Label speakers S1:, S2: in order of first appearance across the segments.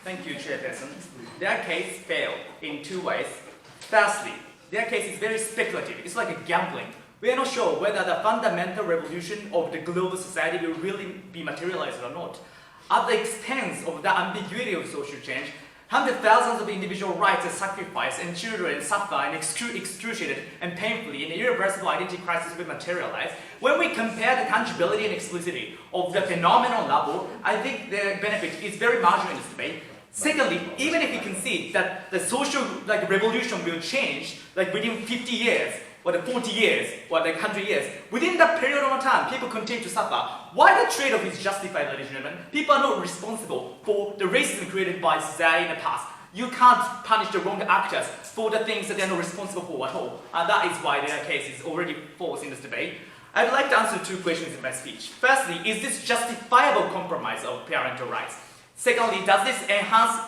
S1: Thank you, Chairperson. Their case failed in two ways. Firstly, their case is very speculative. It's like a gambling. We are not sure whether the fundamental revolution of the global society will really be materialized or not. At the expense of the ambiguity of social change, hundreds of thousands of individual rights are sacrificed and children suffer and excruciated and painfully, and the irreversible identity crisis will materialize. When we compare the tangibility and explicitity of the phenomenal level, I think the benefit is very marginal in this debate. Secondly, even if we can see that the social revolution will change within 50 years, or the 40 years, or 100 years, within that period of time, people continue to suffer. Why the trade-off is justified, ladies and gentlemen? People are not responsible for the racism created by society in the past. You can't punish the wrong actors for the things that they're not responsible for at all. And that is why their case is already false in this debate. I'd like to answer two questions in my speech. Firstly, is this justifiable compromise of parental rights? Secondly, does this enhance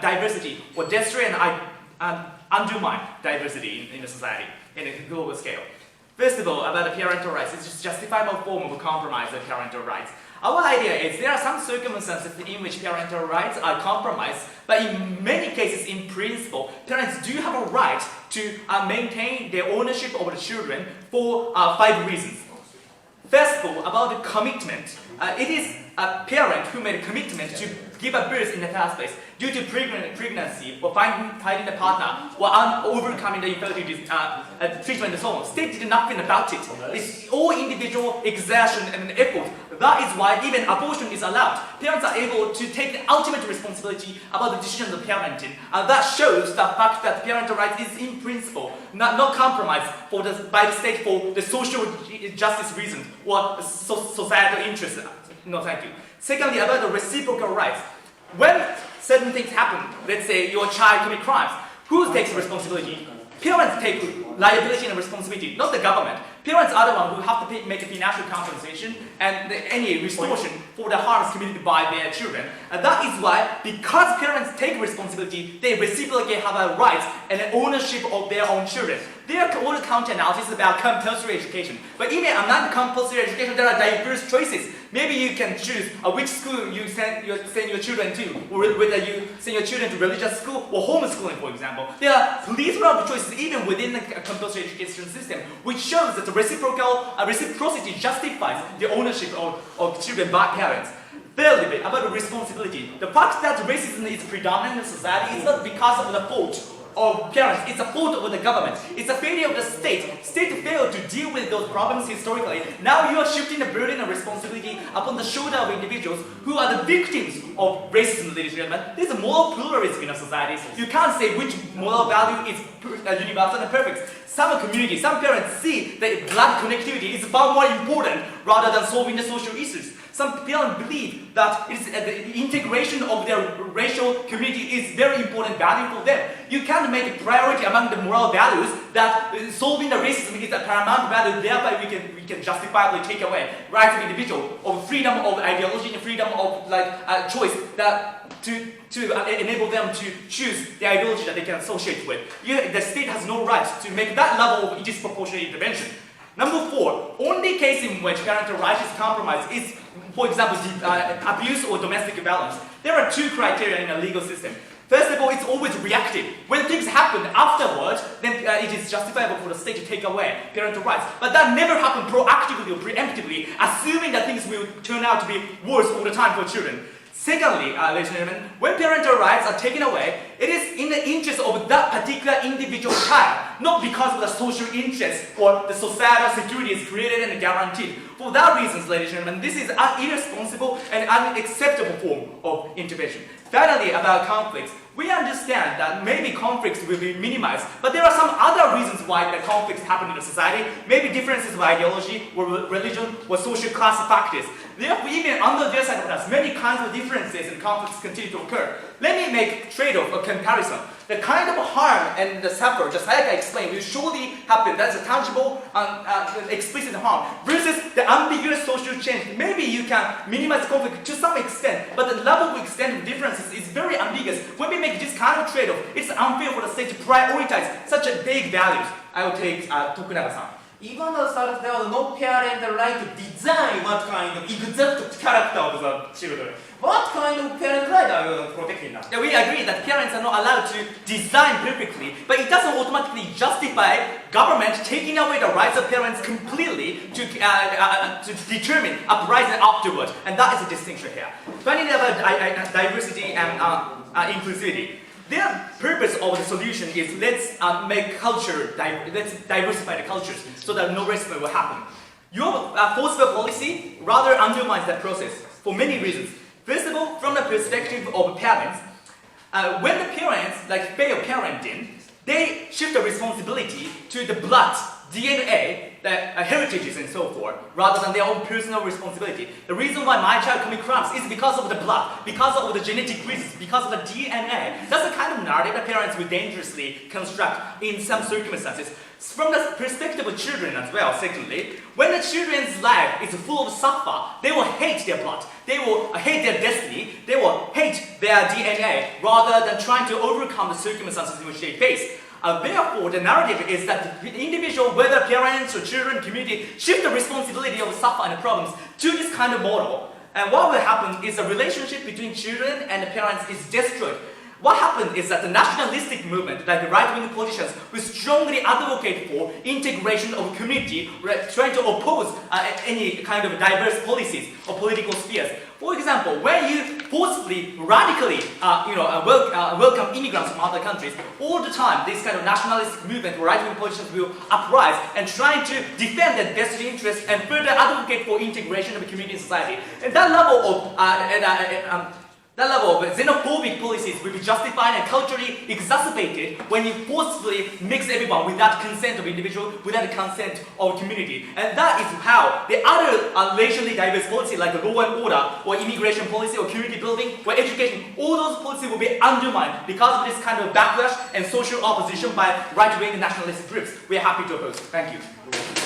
S1: diversity or destroy and undermine diversity in the society in a global scale? First of all, about the parental rights, it's just a justifiable form of a compromise of parental rights. Our idea is there are some circumstances in which parental rights are compromised, but in many cases, in principle, parents do have a right to maintain their ownership of the children for 5 reasons. First of all, about the commitment. It is a parent who made a commitment to give a birth in the first place due to pregnancy or finding a partner or overcoming the infertility treatment and so on. State did nothing about it. It's all individual exertion and effort. That is why even abortion is allowed. Parents are able to take the ultimate responsibility about the decisions of parenting. That shows the fact that parental rights is in principle not compromised by the state for the social justice reasons or societal interests. No, thank you. Secondly, about the reciprocal rights. When certain things happen, let's say your child commits crimes, who takes responsibility? Parents take liability and responsibility, not the government. Parents are the ones who have to make a financial compensation and any restoration for the harms committed by their children. And that is why, because parents take responsibility, they reciprocally have a right and an ownership of their own children. There are all counter-analysis about compulsory education. But even a non-compulsory education, there are diverse choices. Maybe you can choose which school you send your children to, or whether you send your children to religious school or homeschooling, for example. There are plethora of choices even within the compulsory education system, which shows that the reciprocity justifies the ownership of children by parents. Thirdly, about the responsibility. The fact that racism is predominant in society is not because of the fault of parents, it's a fault of the government. It's a failure of the state. State failed to deal with those problems historically. Now you are shifting the burden and responsibility upon the shoulder of individuals who are the victims of racism, ladies and gentlemen. There's a moral pluralism in our society. You can't say which moral value is universal and perfect. Some communities, some parents see that blood connectivity is far more important rather than solving the social issues. Some parents believe that the integration of their racial community is very important value for them. You can't make a priority among the moral values that solving the racism is a paramount value, thereby we can justifiably take away rights of individual, of freedom of ideology and freedom of choice to enable them to choose the ideology that they can associate with. The state has no right to make that level of disproportionate intervention. Number 4, only case in which parental rights is compromised is, for example, abuse or domestic violence. There are 2 criteria in a legal system. First of all, it's always reactive. When things happen afterwards, then it is justifiable for the state to take away parental rights. But that never happened proactively or preemptively, assuming that things will turn out to be worse all the time for children. Secondly, ladies and gentlemen, when parental rights are taken away, it is in the interest of that particular individual child, not because of the social interest or the societal security is created and guaranteed. For that reason, ladies and gentlemen, this is an irresponsible and unacceptable form of intervention. Finally, about conflicts, we understand that maybe conflicts will be minimized, but there are some other reasons why the conflicts happen in the society, maybe differences of ideology or religion or social class factors. Therefore, even under their side of us, many kinds of differences and conflicts continue to occur. Let me make trade-off or comparison. The kind of harm and the suffer, just like I explained, will surely happen. That's a tangible, explicit harm versus the ambiguous social change. Maybe you can minimize conflict to some extent, but the level of extent of differences is very ambiguous. When we make this kind of trade-off, it's unfair for the state to prioritize such a vague values. I will take Tokunaga-san.
S2: Even though there was no parental right to design what kind of exact character of the children, what kind of parental right are you protecting now?
S1: Yeah, we agree that parents are not allowed to design perfectly, but it doesn't automatically justify government taking away the rights of parents completely to determine uprising afterwards, and that is a distinction here. Finally, about diversity and inclusivity. The purpose of the solution is let's diversify the cultures so that no racism will happen. Your forceful policy rather undermines that process for many reasons. First of all, from the perspective of parents, when the parents fail parenting, they shift the responsibility to the blood, DNA, the heritages and so forth, rather than their own personal responsibility. The reason why my child commits crimes is because of the blood, because of the genetic reasons, because of the DNA. That's the kind of narrative that parents will dangerously construct in some circumstances. From the perspective of children as well, secondly, when the children's life is full of suffer, they will hate their blood, they will hate their destiny, they will hate their DNA, rather than trying to overcome the circumstances in which they face. Therefore, the narrative is that the individual, whether parents or children, community, shift the responsibility of suffer and problems to this kind of model. And what will happen is the relationship between children and the parents is destroyed. What happened is that the nationalistic movement, like the right-wing politicians, will strongly advocate for integration of community, trying to oppose any kind of diverse policies or political spheres. For example, when you forcibly, radically, welcome immigrants from other countries, all the time this kind of nationalistic movement, right-wing politicians will uprise and try to defend their vested interests and further advocate for integration of the community and society. And that level of xenophobic policies will be justified and culturally exacerbated when you forcefully mix everyone without consent of individual, without the consent of community. And that is how the other racially diverse policy like law and order, or immigration policy, or community building, or education, all those policies will be undermined because of this kind of backlash and social opposition by right-wing nationalist groups. We are happy to oppose. Thank you.